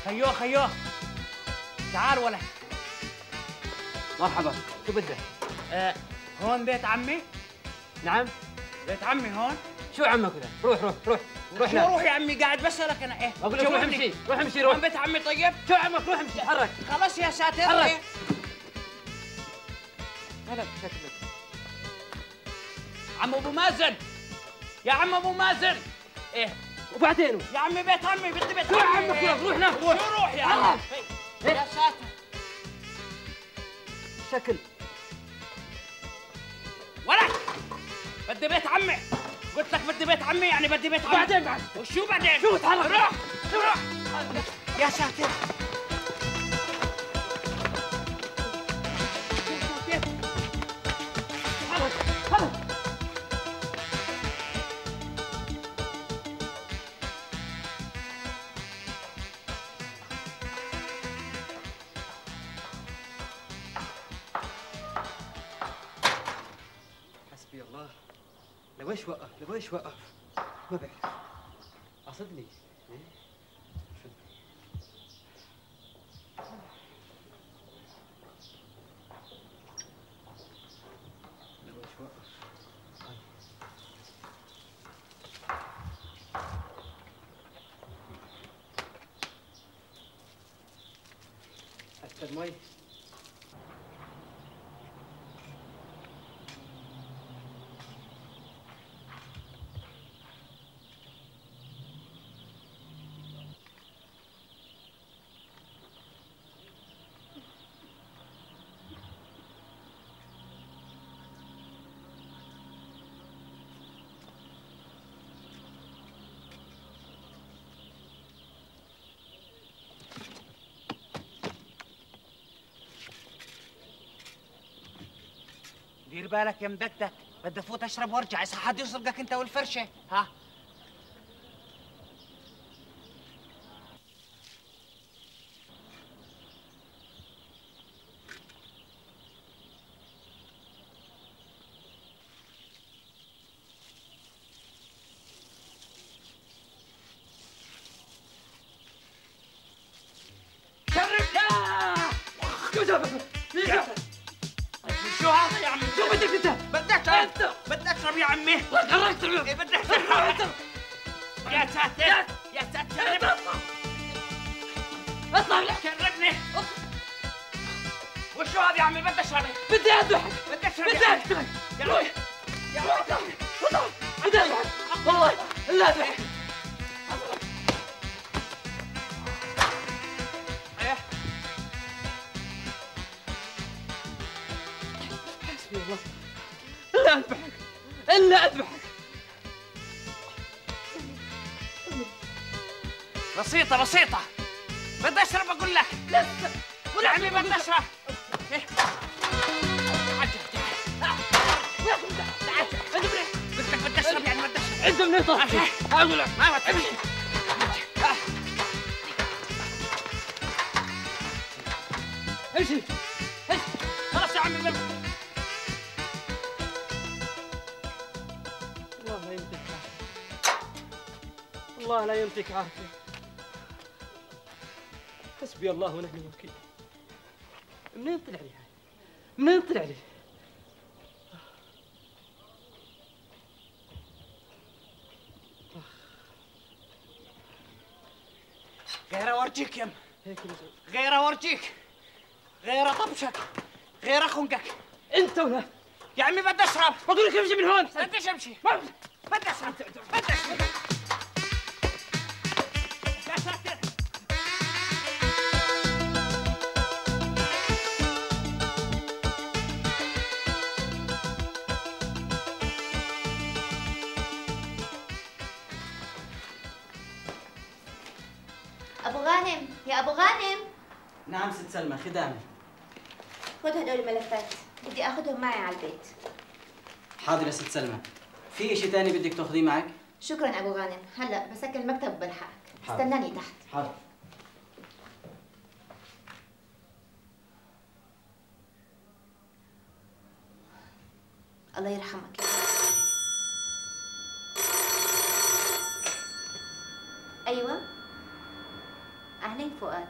خيوه خيوه، تعال ولد. مرحبا، شو بدك؟ هون بيت عمي؟ نعم؟ بيت عمي هون؟ شو عمك هذا؟ روح روح روح روح. شو روح يا عمي؟ قاعد بسألك أنا. إيه؟ أقول لك روح امشي، روح امشي روح. هون بيت عمي طيب؟ شو عمك؟ روح امشي، تحرك. خلاص يا ساتر. تحرك. هلا شكلك. عم أبو مازن، يا عم أبو مازن. إيه؟ وبعدين؟ يا عمي بيت عمي، بدي بيت شو عمي. عمك؟ روح هناك روح. شو روح يا عمي؟ يا ساتر. شكل. ولد، بدي بيت عمي. قلت لك بدي بيت عمي، يعني بدي بيت عمي. بعدين بعد. وشو بعدين؟ شو تحرك. روح. شو روح؟ يا ساتر. حسبي الله. لويش وقف؟ لويش وقف؟ ما بعرف. قصدني. لويش وقف؟ أكثر مي. دير بالك يا مدكدك، بدي افوت اشرب وارجع، اذا حد يسرقك انت والفرشه. ها؟ شو هذا يا عمي؟ شو بدك انت؟ بدي اشرب. بدي اشرب يا عمي. قررت إيه بدي اشرب. يا ساتر. يا ساتر شربني. اطلع لك. شربني. وشو هذا يا عمي؟ بدي اشرب. بدي اذبحك. بدي اشرب. بدي اقتلك. يا روح. عمي. يا روح. بدي اذبحك. والله لا اذبحك. ايه حسبي الله. الا اذبحك. الا اذبحك. بسيطة بسيطة. بدي اشرب اقول لك. لسه. يا عمي بدي اشرب. إيه؟ تعال تعال. بدي اشرب يعني بدي اشرب. انت منين طلعت؟ اقول لك ما تمشي. امشي. خلاص يا عمي الله لا يمتك عافية. الله لا يمتك عافية. حسبي الله ونعم الوكيل. منين طلع لي هاي؟ منين طلع لي؟ غير اورجيك يم. هيك غير اورجيك. غير اطبشك. غير اخنقك. انت ولا يا عمي بدي اشرب. بقول لك امشي من هون. بديش امشي. بدي اشرب. بدي اشرب. يا ساتر. أبو غانم، يا أبو غانم. نعم ست سلمى، خدامة. خذ هدول الملفات، بدي آخذهم معي على البيت. حاضر يا ست سلمى. في إشي تاني بدك تاخذيه معك؟ شكراً أبو غانم، هلأ بسكر المكتب وبلحقك. حاضر. استناني تحت. حاضر. الله يرحمك. أيوة. أهلين فؤاد.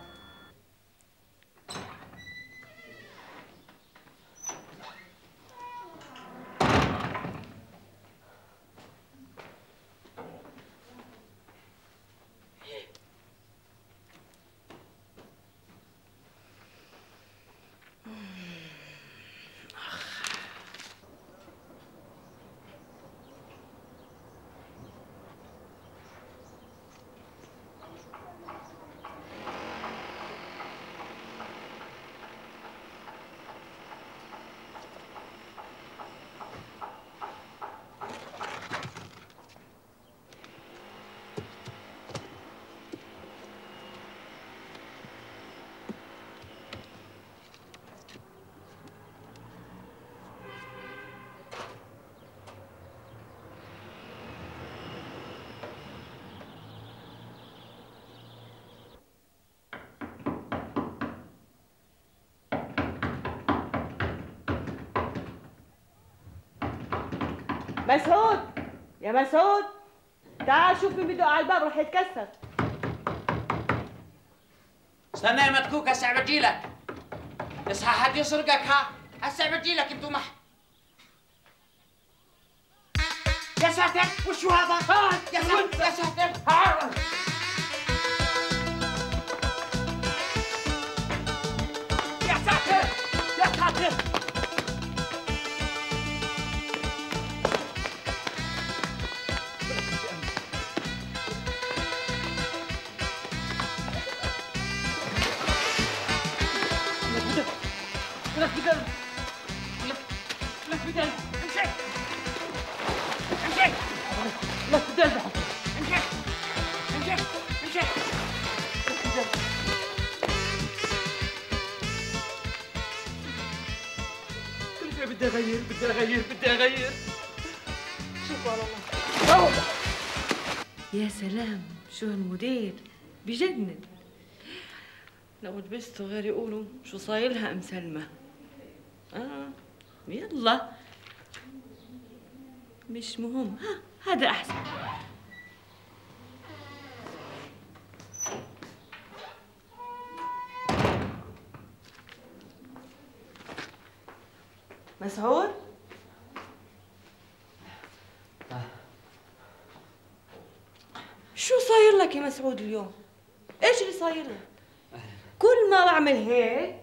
مسعود يا مسعود، تعال شوف مين بدق على الباب رح يتكسر. استنى يا مدكوك هسه بجيلك. اصحى حد يسرقك. ها هسه بجيلك انتو يا ساتر وشو هذا؟ يا ساتر يا ساتر يا ساتر يا ساتر. لك بدل لك بدل امشي امشي لك بدل امشي امشي امشي لك بدل. كل شيء بدي اغير بدي اغير بدي اغير. شوفوا على الله. يا سلام شو هالمدير بجنن. لو لبسته غير يقولوا شو صايلها ام سلمى. يلا مش مهم. هذا احسن. مسعود شو صاير لك يا مسعود اليوم؟ ايش اللي صاير لك؟ كل ما بعمل هيك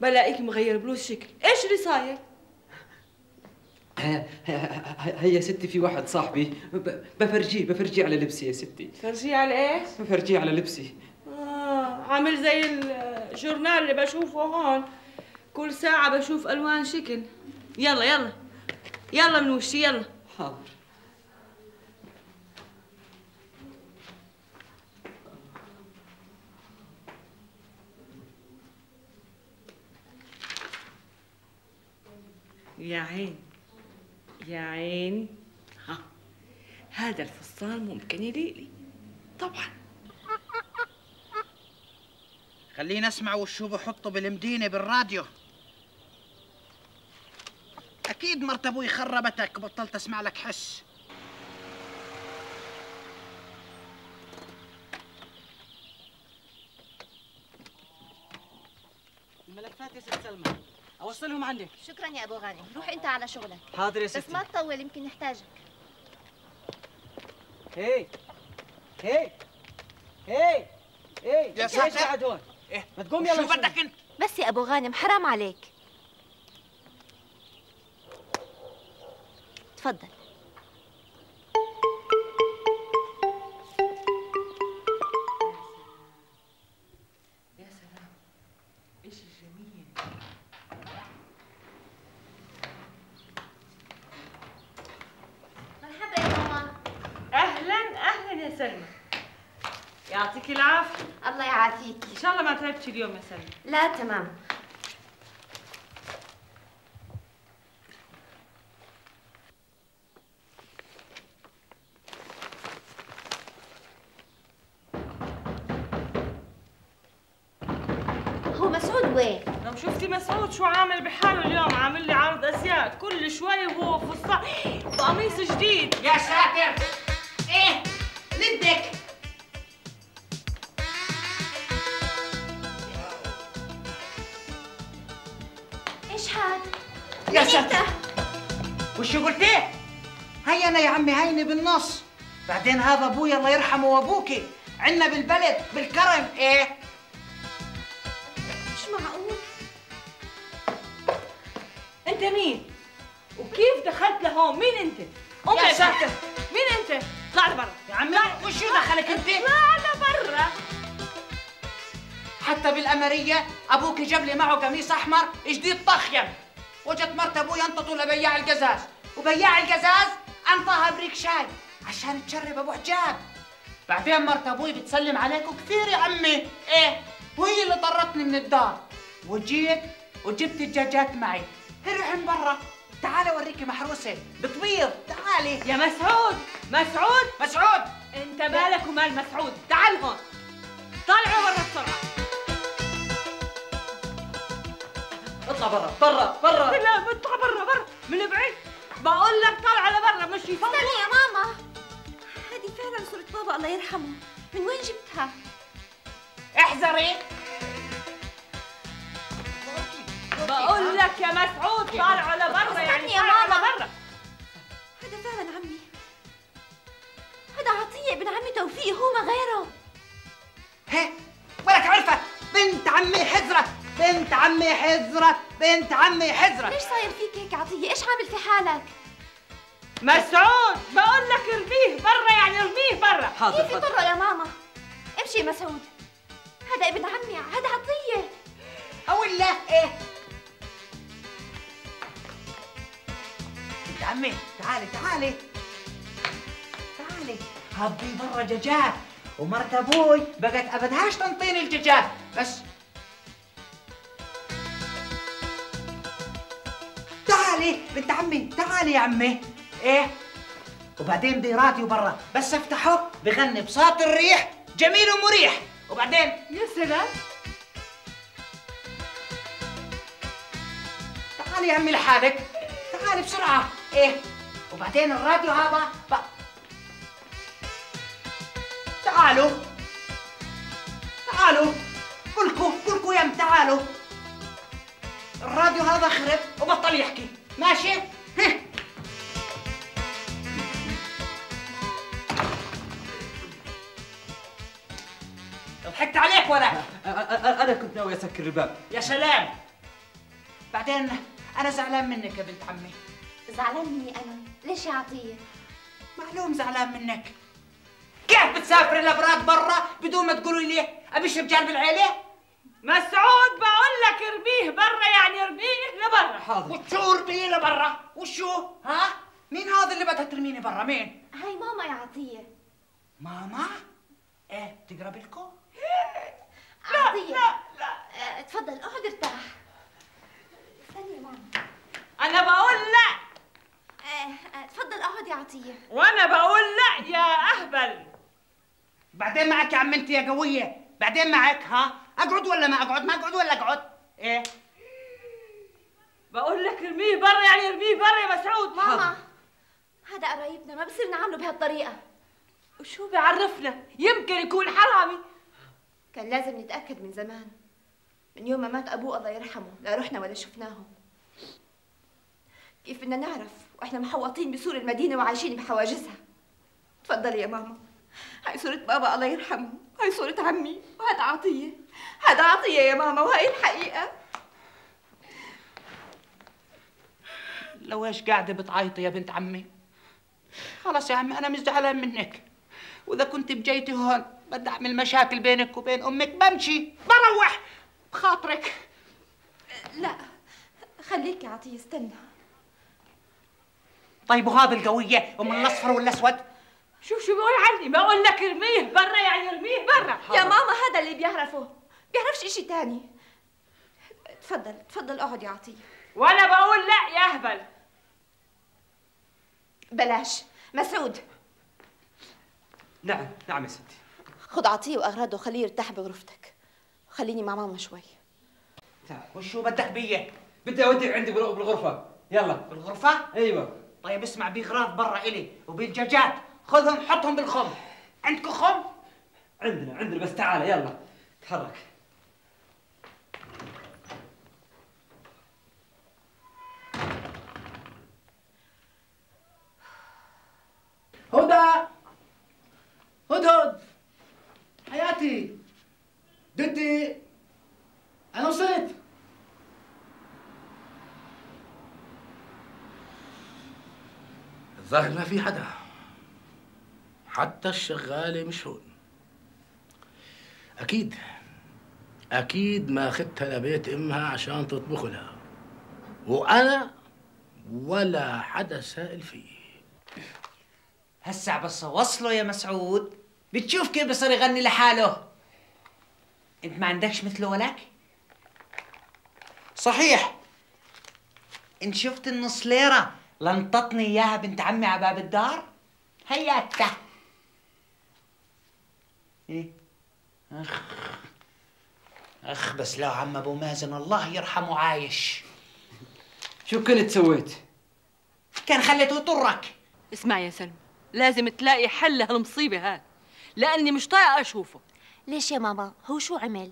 بلاقيك مغير بلوز شكل، ايش اللي صاير؟ هي يا ستي في واحد صاحبي بفرجيه على لبسي يا ستي. فرجيه على ايش؟ بفرجيه على لبسي. عامل زي الجورنال اللي بشوفه هون، كل ساعة بشوف ألوان شكل. يلا يلا يلا من وشي يلا. حاضر. يا عين يا عين. هذا الفستان ممكن يليقلي طبعا. خلينا اسمع وشو بحطوا بالمدينة بالراديو. اكيد مرت ابوي خربتك بطلت اسمع لك حس. الملفات يا ست سلمى اوصلهم عندك. شكرا يا ابو غانم، روح انت على شغلك. حاضر يا ستي. بس ما تطول يمكن نحتاجك. هي هي هي هي يا ساتر. ايش قاعد هون؟ ايه ما تقوم يلا. شو بدك انت؟ بس يا ابو غانم حرام عليك. تفضل. يا سلام ايش جميل. مرحبا يا ماما. اهلا اهلا يا سلمى، يعطيك العافيه. الله يعافيك. ان شاء الله ما تعبتي اليوم يا سلمى. لا تمام. هو مسعود وين؟ لو شفتي مسعود شو عامل بحاله اليوم، عامل لي عرض ازياء كل شوي وهو فستان قميص جديد. يا ساتر. ايه ندك. ايش هاد؟ يا مين ساتر. انت؟ وشو قلتي؟ هي انا يا عمي هيني بالنص. بعدين هذا ابوي الله يرحمه وابوكي عنا بالبلد بالكرم. ايه مش معقول. انت مين؟ وكيف دخلت لهون؟ مين انت؟ يا ساتر. مين انت؟ طلع لبرا يا عمي وشو دخلك انت؟ طلع لبرا. حتى بالأمرية أبوك جاب لي معه قميص أحمر جديد طخيم، وجت مرت أبوي أنطته لبياع القزاز، وبياع القزاز أنطاها بريك شاي عشان تشرب أبو حجاب. بعدين مرت أبوي بتسلم عليكم كثير يا عمي، إيه، وهي اللي طردتني من الدار، وجيت وجبت الدجاجات معي. روحي من برا، تعالي أوريكي محروسة بتبيض، تعالي. يا مسعود مسعود مسعود انت مالك ومال مسعود؟ تعال هون، طالعوا برا بسرعة. اطلع برا برا برا. لا بطلع برا برا من بعيد. بقول لك طالعه لبرا مش يفوت. استني يا ماما، هذه فعلا صورة بابا الله يرحمه، من وين جبتها؟ احذري. بقول لك يا مسعود طالعه لبرا، يعني استني يا طالعه ماما. لبرا. هذا فعلا عمي، هذا عطية ابن عمي توفيق، هو ما غيره. هي ولك عرفت؟ بنت عمي حزرت، بنت عمي حزرت، بنت عمي حزرت. ليش صاير فيك هيك عطية؟ ايش عامل في حالك؟ مسعود بقول لك ارميه برا، يعني ارميه برا. حاضر كيف حاضر. يضره يا ماما؟ امشي يا مسعود، هذا ابن عمي، هذا عطية. او لا ايه؟ بنت عمي تعالي تعالي تعالي، هبي برا دجاج، ومرت ابوي بقت ابدهاش تنطيني الدجاج بس. تعالي بنت عمي تعالي يا عمي. ايه وبعدين بدي راديو برا، بس افتحه بغني بصوت الريح جميل ومريح. وبعدين يا سلام. تعالي يا عمي لحالك، تعالي بسرعة. ايه وبعدين الراديو هذا تعالوا تعالوا كلكو يا تعالوا. الراديو هذا خرب وبطل يحكي، ماشي؟ ضحكت عليك ولا؟ انا كنت ناوي اسكر الباب. يا سلام. بعدين انا زعلان منك يا بنت عمي. زعلان مني انا؟ ليش يا عطية؟ معلوم زعلان منك. كيف بتسافر الابراج برا بدون ما تقولوا لي ابيش رجال بالعيله؟ مسعود بقول لك ارميه برا، يعني ارميه لبرا. حاضر. وشو ارميه لبرا؟ وشو؟ ها؟ مين هذا اللي بدها ترميني برا؟ مين؟ هاي ماما يا عطية. ماما؟ ايه تقربي لكم؟ عطية لا تفضل اقعد ارتاح. استني يا ماما. انا بقول لا. تفضل اقعد يا عطية. وانا بقول لا يا اهبل. بعدين معك يا عم انت يا قويه، بعدين معك. ها؟ اقعد ولا ما اقعد؟ ما اقعد ولا اقعد؟ ايه؟ بقول لك ارميه برا، يعني ارميه برا يا مسعود. ماما هذا قرايبنا، ما بصير نعامله بهالطريقة. وشو بيعرفنا؟ يمكن يكون حرامي. كان لازم نتأكد من زمان، من يوم ما مات أبوه الله يرحمه، لا رحنا ولا شفناهم. كيف بدنا نعرف وإحنا محوطين بسور المدينة وعايشين بحواجزها؟ تفضلي يا ماما، هاي صورة بابا الله يرحمه، هاي صورة عمي، وهذا عطية. هذا عطية يا ماما، وهاي الحقيقة. لو ايش قاعده بتعيطي يا بنت عمي؟ خلص يا عمي انا مش زعلان منك، واذا كنت بجيتي هون بدي اعمل مشاكل بينك وبين امك بمشي بروح بخاطرك. لا خليك يا عطية، استنى. طيب وهذا القويه ام الاصفر والاسود؟ شو بيقول عني؟ بقول لك ارميه برا، يعني ارميه برا. يا ماما هذا اللي بيعرفه، بيعرفش اشي تاني. تفضل اقعد يا عطية. وانا بقول لا يا اهبل. بلاش. مسعود نعم نعم يا ستي. خذ عطية واغراضه وخليه يرتاح بغرفتك، وخليني مع ماما شوي. وشو بدك بيه؟ بدي اوديك عندي بالغرفه. يلا. بالغرفه؟ ايوه. طيب اسمع، بغراض برا الي وبالدجاجات، خذهم حطهم بالخم. عندكم خم؟ عندنا بس تعال يلا تحرك. هدى هدهد حياتي، بنتي انا وصلت. الظاهر ما في حدا، حتى الشغالة مش هون. أكيد ما أخذتها لبيت أمها عشان تطبخ لها، وأنا ولا حدا سائل فيه. هسع بس اوصله يا مسعود بتشوف كيف بصير يغني لحاله. انت ما عندكش مثله ولك؟ صحيح ان شفت النص ليره لنططني اياها بنت عمي على باب الدار، هياته. ايه اخ بس لو عم ابو مازن الله يرحمه عايش. شو كنت سويت؟ كان خليته يطرك. اسمع يا سلمى، لازم تلاقي حل هالمصيبة هاي، لأني مش طايقة أشوفه. ليش يا ماما؟ هو شو عمل؟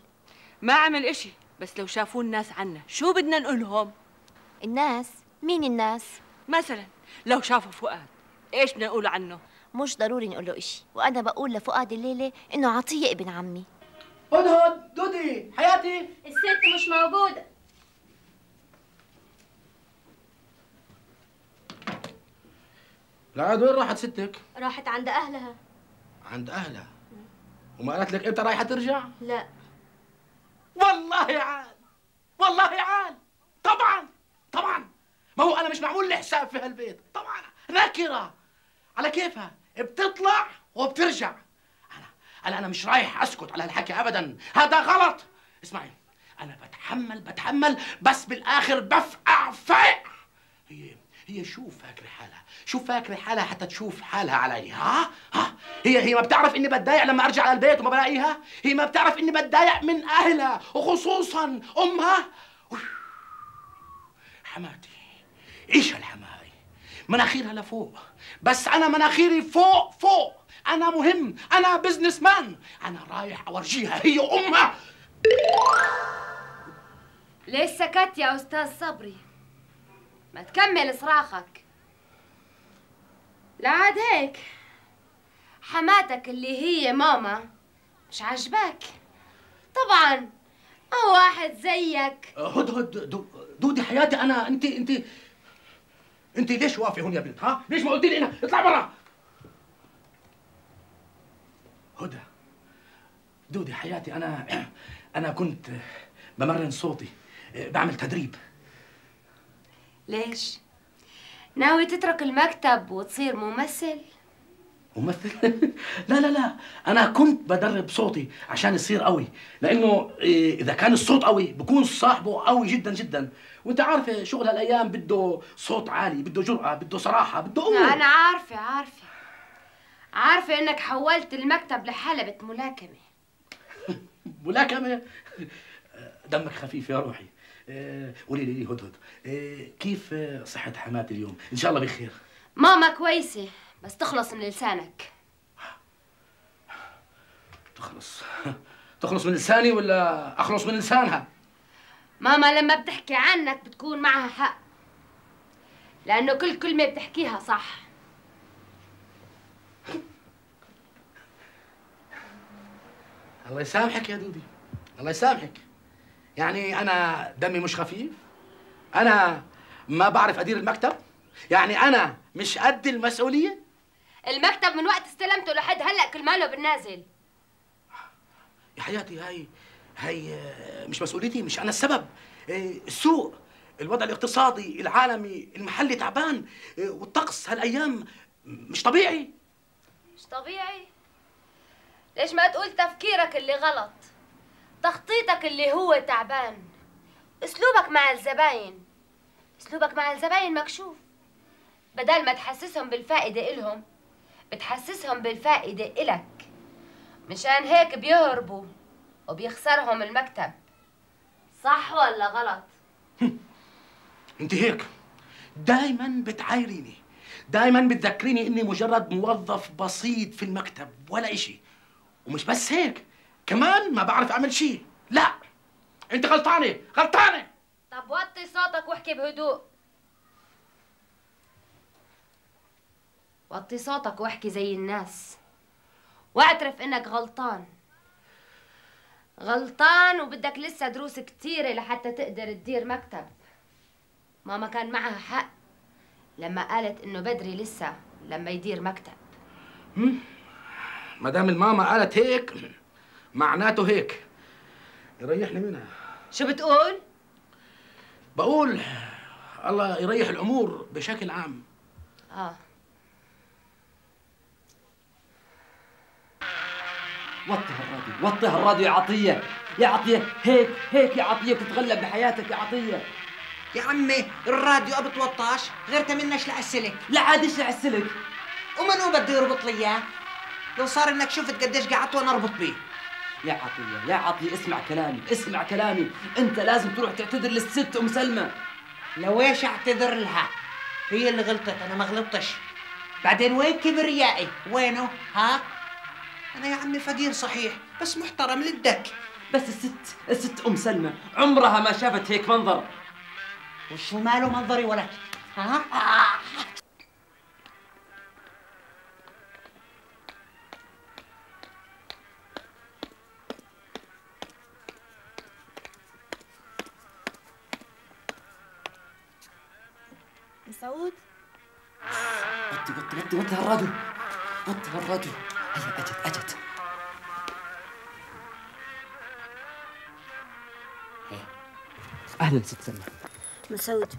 ما عمل إشي، بس لو شافوه الناس عنا شو بدنا نقولهم؟ الناس؟ مين الناس؟ مثلا لو شافوا فؤاد إيش بدنا نقول عنه؟ مش ضروري نقول له إشي، وأنا بقول لفؤاد الليلة إنه عطية ابن عمي. هدهد، دودي، حياتي. الست مش موجودة. لا عاد وين راحت ستك؟ راحت عند أهلها. عند أهلها؟ وما قالت لك إمتى رايحة ترجع؟ لا. والله عال، والله عال. طبعا طبعا، ما هو أنا مش معمول لي حساب في هالبيت، طبعا نكرة على كيفها بتطلع وبترجع. أنا مش رايح أسكت على هالحكي أبدا، هذا غلط. اسمعي، أنا بتحمل بس بالآخر بفقع فقع. هي شو فاكرة حالها؟ شو فاكرة حالها حتى تشوف حالها علي؟ ها؟ هي ما بتعرف إني بتضايق لما أرجع على البيت وما بلاقيها؟ هي ما بتعرف إني بتضايق من أهلها وخصوصاً أمها؟ حماتي، إيش هالحماي؟ مناخيرها لفوق، بس أنا مناخيري فوق. أنا مهم، أنا بزنس مان، أنا رايح أورجيها هي أمها. ليش سكت يا أستاذ صبري؟ ما تكمل صراخك. لا عاد هيك، حماتك اللي هي ماما مش عاجباك طبعا. واحد زيك. هدهد، دودي حياتي، أنا أنت ليش واقفة هون يا بنت؟ ها؟ ليش ما قلتي لي هنا؟ اطلع برا. هدى، دودي حياتي، أنا كنت بمرن صوتي، بعمل تدريب. ليش؟ ناوي تترك المكتب وتصير ممثل؟ ممثل؟ لا، أنا كنت بدرب صوتي عشان يصير قوي، لأنه إذا كان الصوت قوي بكون صاحبه قوي جدا جدا، وأنت عارفة شغل هالأيام بده صوت عالي، بده جرأة، بده صراحة، بده قوة. أنا عارفة إنك حولت المكتب لحلبة ملاكمة. ملاكمة؟ دمك خفيف يا روحي. قولي لي هدهد، كيف صحة حماتي اليوم؟ إن شاء الله بخير. ماما كويسة، بس تخلص من لسانك. تخلص من لساني ولا أخلص من لسانها؟ ماما لما بتحكي عنك بتكون معها حق، لأنه كل كلمة بتحكيها صح. الله يسامحك يا دودي، الله يسامحك. يعني أنا دمي مش خفيف؟ أنا ما بعرف أدير المكتب؟ يعني أنا مش قد المسؤولية؟ المكتب من وقت استلمته لحد هلأ كل ماله بالنازل. يا حياتي، هاي مش مسؤوليتي، مش أنا السبب. السوق، الوضع الاقتصادي العالمي المحلي تعبان، والطقس هالأيام مش طبيعي. مش طبيعي؟ ليش ما تقول تفكيرك اللي غلط، تخطيطك اللي هو تعبان، اسلوبك مع الزباين مكشوف. بدل ما تحسسهم بالفائدة إلهم بتحسسهم بالفائدة إلك، مشان هيك بيهربوا وبيخسرهم المكتب. صح ولا غلط؟ انت هيك دايما بتعايريني، دايما بتذكريني اني مجرد موظف بسيط في المكتب ولا اشي. ومش بس هيك، كمان ما بعرف اعمل شيء. لا، انت غلطانه. طب وطي صوتك واحكي بهدوء. وطي صوتك واحكي زي الناس، واعترف انك غلطان وبدك لسه دروس كتيرة لحتى تقدر تدير مكتب. ماما كان معها حق لما قالت انه بدري لسه لما يدير مكتب. ما دام الماما قالت هيك معناته هيك، يريحني منها. شو بتقول؟ بقول الله يريح الامور بشكل عام. وطي هالراديو يا عطية، هيك يا عطية بتتغلب بحياتك يا عطية. يا عمي الراديو بتوطاش غير منش لعسلك. لا عاد ايش لعسلك؟ ومنو بده يربط لي اياه؟ لو صار انك شفت قديش قعدت وانا اربط بيه. يا عطية اسمع كلامي، انت لازم تروح تعتذر للست ام سلمى. لويش اعتذر لها؟ هي اللي غلطت، انا ما غلطتش. بعدين وين كبريائي؟ وينه؟ ها؟ انا يا عمي فقير صحيح بس محترم للدك. بس الست ام سلمى عمرها ما شافت هيك منظر. وشو ماله منظري ولك؟ ها؟ مسعود وطي هالراديو، وطي هالراديو. هي اجت. اهلا ست سلمى. مسعود،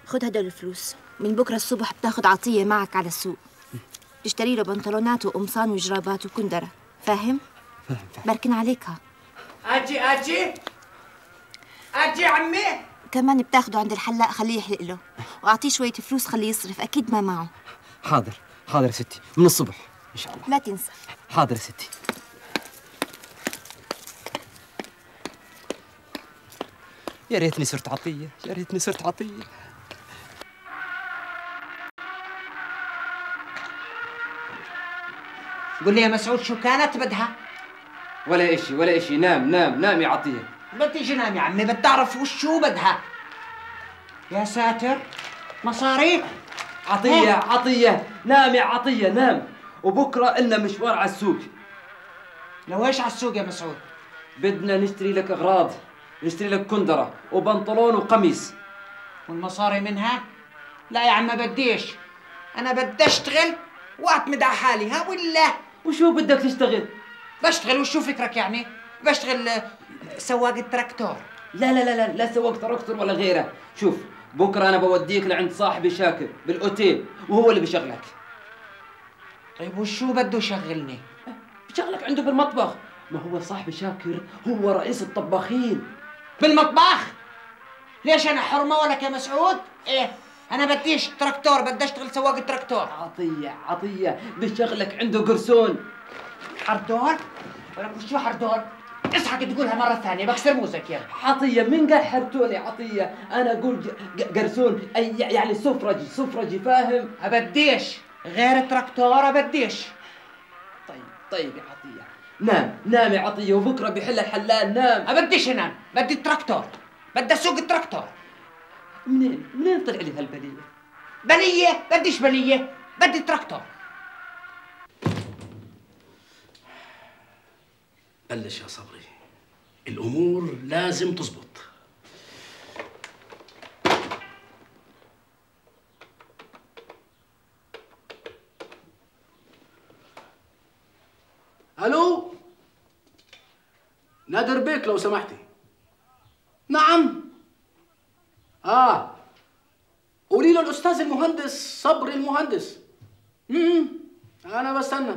خد هدول الفلوس، من بكره الصبح بتاخد عطيه معك على السوق، تشتري له بنطلونات وقمصان وجرابات وكندره، فاهم؟ فاهم. بركن عليك. ها اجي عمي. كمان بتاخده عند الحلاق، خليه يحلق له، واعطيه شويه فلوس خليه يصرف، اكيد ما معه. حاضر يا ستي، من الصبح ان شاء الله. لا تنسى. حاضر يا ستي. يا ريتني صرت عطيه، يا ريتني صرت عطيه. قول لي يا مسعود شو كانت بدها؟ ولا إشي. نام يا عطيه. بدي جنام يا عمي، بدي اعرف وشو بدها. يا ساتر، مصاري؟ عطيه نام يا عطيه نام. وبكره إلنا مشوار على السوق. لويش على السوق يا مسعود؟ بدنا نشتري لك اغراض، نشتري لك كندره وبنطلون وقميص. والمصاري منها؟ لا يا عم ما بديش، انا بدي اشتغل واعتمد على حالي. ها ولا وشو بدك تشتغل؟ بشتغل. وشو فكرك يعني؟ بشتغل سواق التراكتور. لا سواق تراكتور ولا غيره. شوف بكره انا بوديك لعند صاحبي شاكر بالاوتيل وهو اللي بشغلك. طيب وشو بده يشغلني؟ بشغلك عنده بالمطبخ. ما هو صاحبي شاكر هو رئيس الطباخين. بالمطبخ؟ ليش انا حرمه ولك يا مسعود؟ ايه انا بديش تراكتور، بدي اشتغل سواق التراكتور. عطيه بشغلك عنده قرصون. حردون؟ ولا شو حردون؟ اصحى تقولها مرة ثانية بكسر موزك يا عطية. من قال حردون يا عطية؟ أنا أقول قرصون، أي يعني سفرجي فاهم؟ أبديش غير تراكتور أبديش. طيب يا عطية نام يا عطية، وبكرة بيحل الحلال. نام. أبديش انام، بدي التراكتور، بدي اسوق التراكتور. منين طلع لي هالبلية؟ بلية؟ بديش بلية، بدي التراكتور. بلش يا صبري، الأمور لازم تزبط. ألو، نادر بيك لو سمحتي. نعم. قولي له الأستاذ المهندس صبري المهندس. أنا بستنى.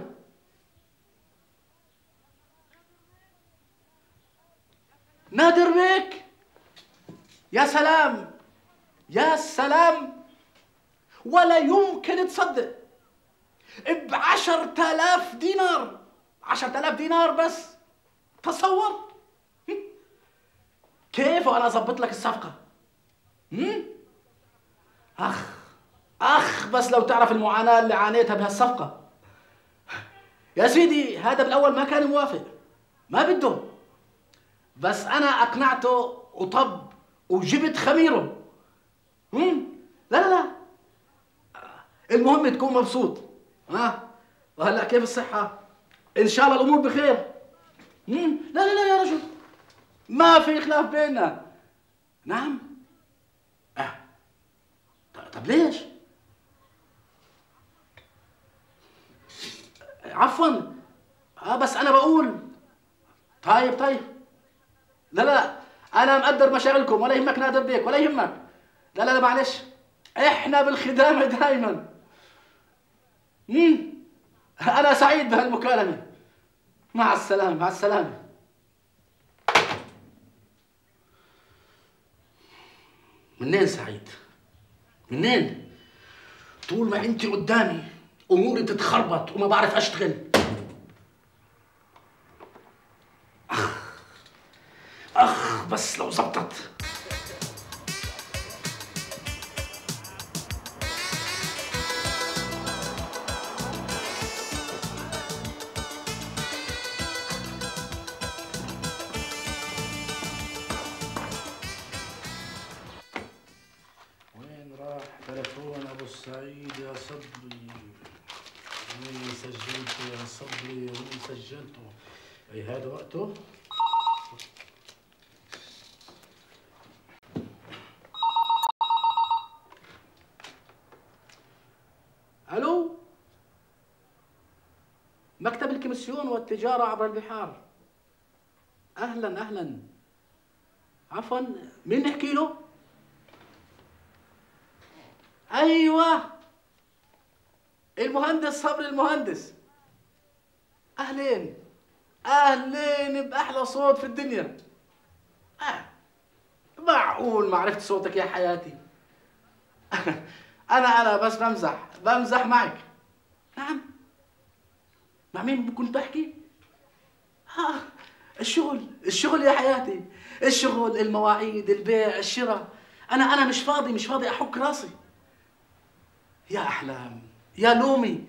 نادر بيك، يا سلام يا سلام، ولا يمكن تصدق، ب10,000 دينار. 10,000 دينار بس، تصور. كيف وانا اظبط لك الصفقة؟ اخ بس لو تعرف المعاناة اللي عانيتها بهالصفقة. يا سيدي هذا بالاول ما كان موافق، ما بده، بس انا اقنعته وطب وجبت خميره. لا المهم تكون مبسوط. وهلا كيف الصحة؟ ان شاء الله الامور بخير. لا يا رجل، ما في خلاف بيننا. نعم. طب ليش؟ عفوا. بس انا بقول. طيب لا انا مقدر مشاغلكم، ولا يهمك نادر بيك، ولا يهمك. لا معلش، احنا بالخدامه دائما. انا سعيد بهالمكالمه. مع السلامه. منين سعيد؟ منين؟ طول ما انت قدامي اموري بتتخربط وما بعرف اشتغل. اخ بس لو زبطت. راح تلفون ابو السعيد يا صبري. مين سجلته يا صبري؟ مين سجلته؟ اي هذا وقته. الو، مكتب الكمسيون والتجاره عبر البحار. اهلا اهلا. عفوا، مين نحكي له؟ ايوه، المهندس صبري المهندس. اهلين اهلين باحلى صوت في الدنيا. معقول ما عرفت صوتك يا حياتي؟ انا بس بمزح معك. نعم، مع مين كنت بحكي؟ الشغل يا حياتي، الشغل، المواعيد، البيع، الشراء. انا مش فاضي احك راسي. يا احلام، يا لومي،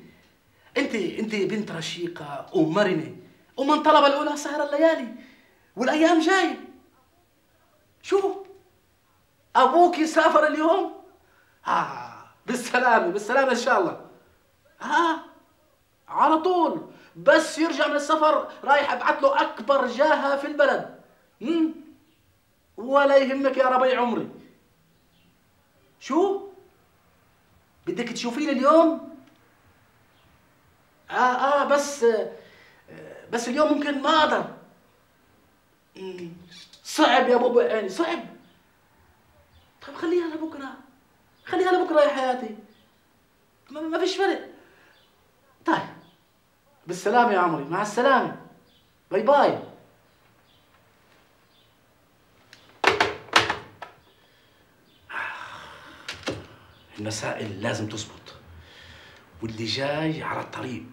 انت بنت رشيقه ومرنه، ومن طلب الاولى سهر الليالي، والايام جايه. شو ابوك يسافر اليوم؟ بالسلامه ان شاء الله. على طول، بس يرجع من السفر رايح ابعث له اكبر جاهه في البلد. ولا يهمك يا ربيع عمري. شو بدك تشوفيني اليوم؟ بس اليوم ممكن ما اقدر. صعب يا بابا عيني، صعب. طيب خليها لبكره يا حياتي، ما فيش فرق. طيب بالسلامه يا عمري، مع السلامه، باي باي. المسائل لازم تزبط، واللي جاي على الطريق.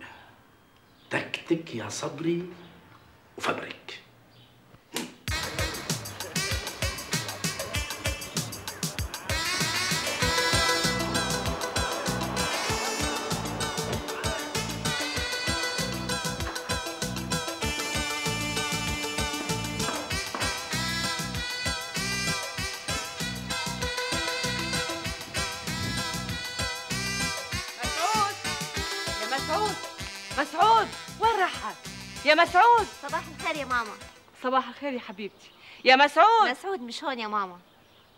تكتك يا صبري وفبرك. مسعود، وين راحت؟ يا مسعود. صباح الخير يا ماما. صباح الخير يا حبيبتي. يا مسعود. مسعود مش هون يا ماما.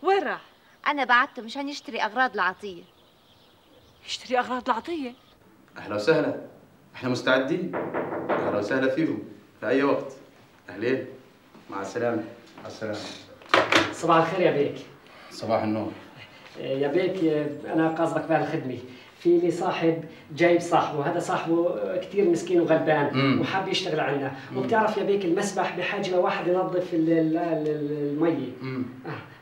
وين راح؟ أنا بعته مشان يشتري أغراض العطية. يشتري أغراض العطية؟ أهلا وسهلا، إحنا مستعدين. أهلا وسهلا فيهم في أي وقت. أهلين، مع السلامة. مع السلامة. صباح الخير يا بيك. صباح النور. يا بيك، أنا قصدك بهالخدمة. في لي صاحب جايب صاحبه، هذا صاحبه كثير مسكين وغلبان وحاب يشتغل عنا، وبتعرف يا بيك المسبح بحاجه لواحد ينظف المي.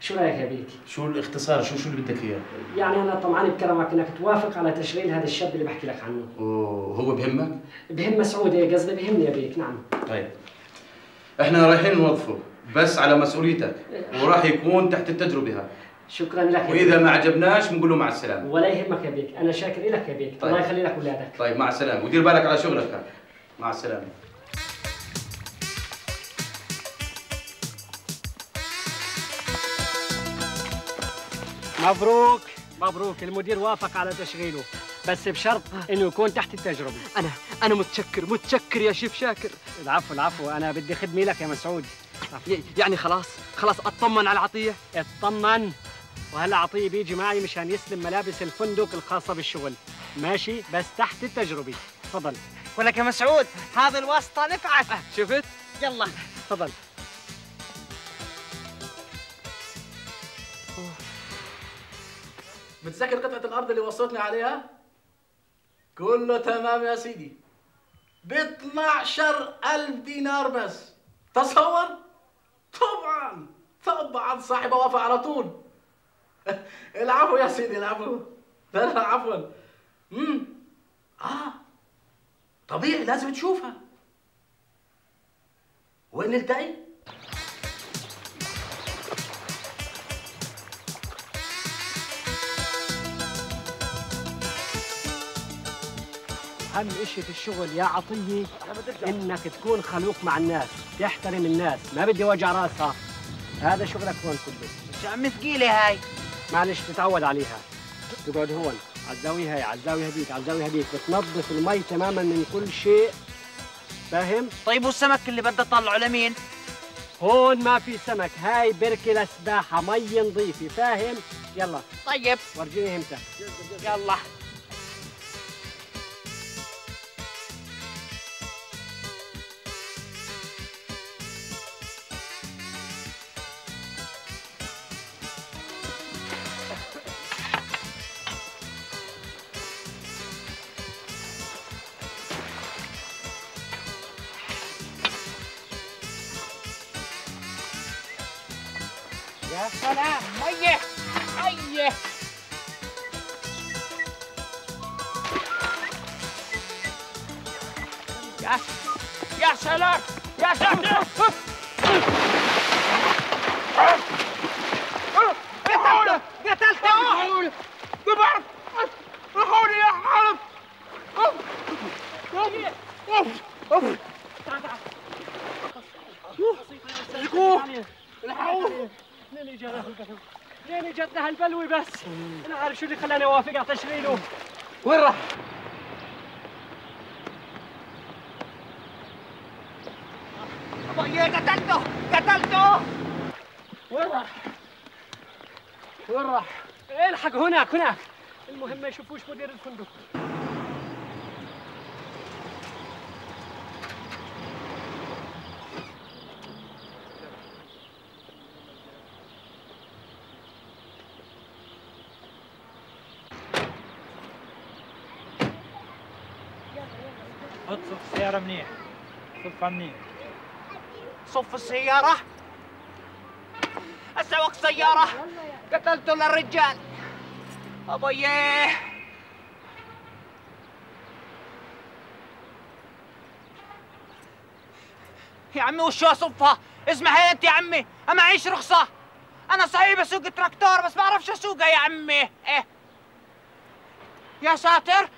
شو رايك يا بيك؟ شو الاختصار؟ شو اللي بدك اياه؟ يعني انا طمعان بكرمك انك توافق على تشغيل هذا الشاب اللي بحكي لك عنه. وهو بهمك؟ بهم مسعود، قصدي بهمني يا بيك. نعم. طيب احنا رايحين نوظفه بس على مسؤوليتك، وراح يكون تحت التجربه هاي. شكرا لك. واذا ما عجبناش بنقول له مع السلامه. ولا يهمك يا بيك، انا شاكر لك يا بيك. طيب. الله يخلي لك اولادك. طيب مع السلامه، ودير بالك على شغلك. مع السلامه. مبروك مبروك، المدير وافق على تشغيله، بس بشرط انه يكون تحت التجربه. انا متشكر يا شيف شاكر. العفو، انا بدي خدمي لك يا مسعود. يعني خلاص اطمن على عطيه؟ اطمن، وهلا عطيه بيجي معي مشان يسلم ملابس الفندق الخاصه بالشغل، ماشي؟ بس تحت التجربه. تفضل. ولك يا مسعود، هذه الواسطه نفعت. شفت؟ يلا تفضل. متذكر قطعة الأرض اللي وصلتني عليها؟ كله تمام يا سيدي، ب12,000 دينار بس. تصور؟ طبعا صاحبه وافق على طول. العفو يا سيدي، العفو. لا عفوا. طبيعي لازم تشوفها. وين نلتقي؟ أهم إشي في الشغل يا عطية إنك تكون خلوق مع الناس، تحترم الناس، ما بدي وجع راسها. هذا شغلك هون كله. مش عم ثقيلة هاي. معلش تتعود عليها. تقعد هون على الزاويه هاي، على الزاويه هذيك، على الزاويه هذيك، بتنظف المي تماما من كل شيء، فاهم؟ طيب والسمك اللي بدي اطلعه لمين؟ هون ما في سمك، هاي بركه للسباحه، مي نظيفه، فاهم؟ يلا طيب ورجيني همتك. يلا. يا سلام ميه ميه. يا سلام يا سلام. قتلته كبر. الحقوني يا حرب. الحقوني. لين جتنا هالبلوي بس. انا عارف شو اللي خلاني اوافق على تشغيله. وين راح؟ يا قتلته قتلته. وين راح؟ وين راح؟ الحق هناك هناك. المهم ما يشوفوش مدير الفندق. صف السيارة منيح، صفها منيح. صف السيارة؟ أسوق سيارة قتلته للرجال. أبويه يا عمي وشو أصفها؟ اسمعي أنت يا عمي، أنا معيش رخصة. أنا صحيح بسوق تراكتور بس بعرفش أسوقها يا عمي. إيه يا ساتر.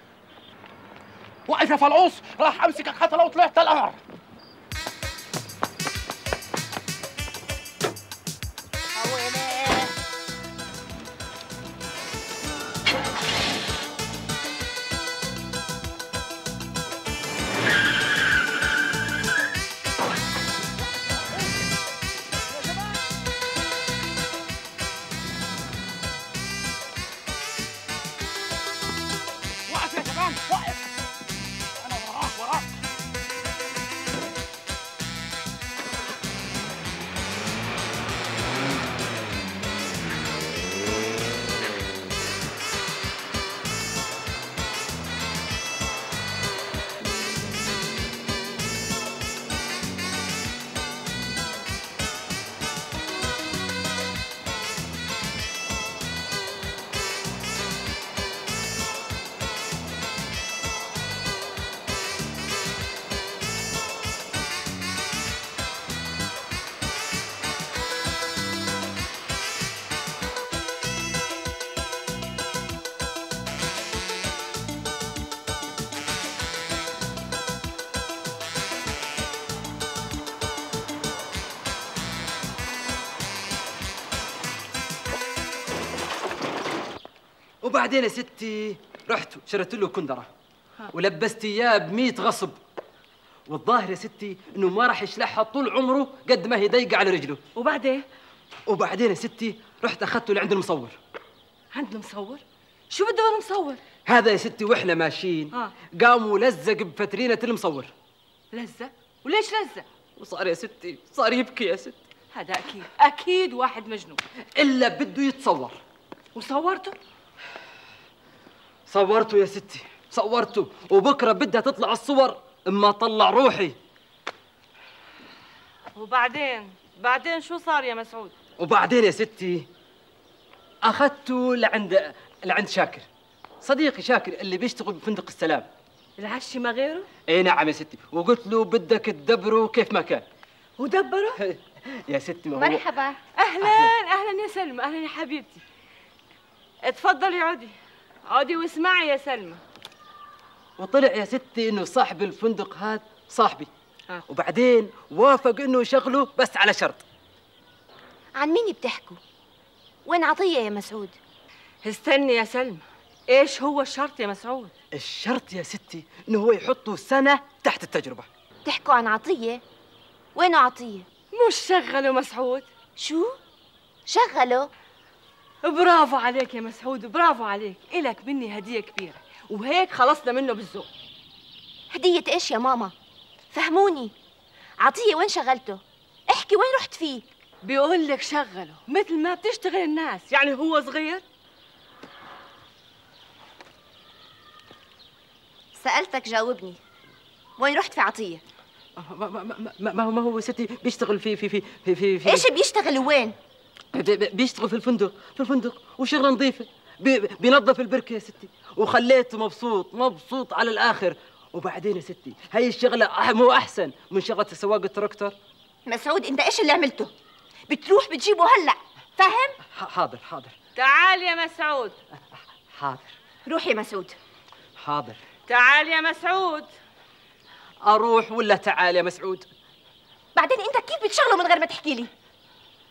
وقف يا فلعوص، راح امسكك حتى لو طلعت القمر. وقف يا شباب وقف. انا وراك وراك. وبعدين يا ستي رحت شريت له كندره ولبست اياه ب100 غصب، والظاهر يا ستي انه ما راح يشلحها طول عمره قد ما هي ضيقه على رجله. وبعدين يا ستي رحت اخذته لعند المصور. عند المصور؟ شو بده المصور؟ هذا يا ستي واحنا ماشيين قام ولزق بفترينه المصور. لزق؟ وليش لزق؟ وصار يا ستي صار يبكي يا ستي. هذا اكيد واحد مجنون. الا بده يتصور. وصورته؟ صورته يا ستي صورته، وبكره بدها تطلع الصور اما طلع روحي. بعدين شو صار يا مسعود؟ وبعدين يا ستي اخذته لعند شاكر، صديقي شاكر اللي بيشتغل بفندق السلام. العشي ما غيره؟ اي نعم يا ستي، وقلت له بدك تدبره كيف ما كان. ودبره؟ يا ستي ما هو مرحبا. اهلا يا سلمى، اهلا يا حبيبتي. اتفضلي عودي واسمعي يا سلمى. وطلع يا ستي انه صاحب الفندق هذا صاحبي. وبعدين وافق انه يشغله بس على شرط. عن مين بتحكوا؟ وين عطية يا مسعود؟ استني يا سلمى، ايش هو الشرط يا مسعود؟ الشرط يا ستي انه هو يحطه سنة تحت التجربة. تحكوا عن عطية؟ وينه عطية؟ مش شغله مسعود. شو؟ شغله؟ برافو عليك يا مسعود، برافو عليك، إلك مني هدية كبيرة، وهيك خلصنا منه بالذوق. هدية ايش يا ماما؟ فهموني. عطية وين شغلته؟ احكي وين رحت فيه؟ بيقول لك شغله مثل ما بتشتغل الناس، يعني هو صغير؟ سألتك جاوبني. وين رحت في عطية؟ ما هو ستي بيشتغل في ايش بيشتغل وين؟ بيشتغل في الفندق وشغله نظيفة. بينظف البركة يا ستي، وخليته مبسوط على الآخر. وبعدين يا ستي هاي الشغلة مو أحسن من شغلة سواق التراكتور. مسعود انت ايش اللي عملته؟ بتروح بتجيبه هلا، فاهم؟ حاضر. تعال يا مسعود. حاضر. روح يا مسعود. حاضر. تعال يا مسعود. أروح ولا تعال يا مسعود؟ بعدين انت كيف بتشغله من غير ما تحكي لي؟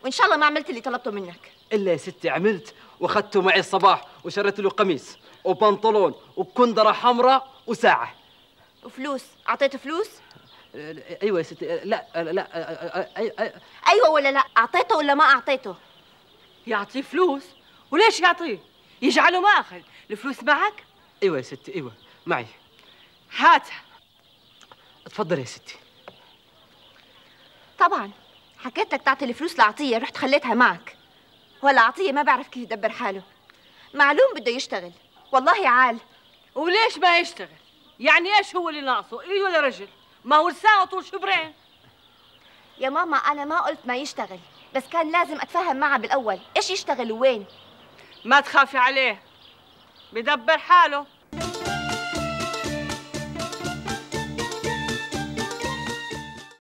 وان شاء الله ما عملت اللي طلبته منك. إلا يا ستي عملت، واخذته معي الصباح وشريت له قميص وبنطلون وكندرة حمراء وساعة. وفلوس؟ أعطيته فلوس؟ أيوة يا ستي. لا أيوة ولا لا؟ أعطيته ولا ما أعطيته؟ يعطيه فلوس؟ وليش يعطيه؟ يجعله ماخذ الفلوس معك؟ أيوة يا ستي، أيوة معي. هاتها. اتفضل يا ستي. طبعا حكيت لك تعطي الفلوس لعطية، رحت خليتها معك. ولا عطية ما بعرف كيف يدبر حاله، معلوم بده يشتغل. والله عال. وليش ما يشتغل؟ يعني ايش هو اللي ناقصه؟ ايد ولا رجل؟ ما هو لسانه طول شبرين. يا ماما أنا ما قلت ما يشتغل، بس كان لازم أتفاهم معه بالأول، إيش يشتغل ووين. ما تخافي عليه، بدبر حاله.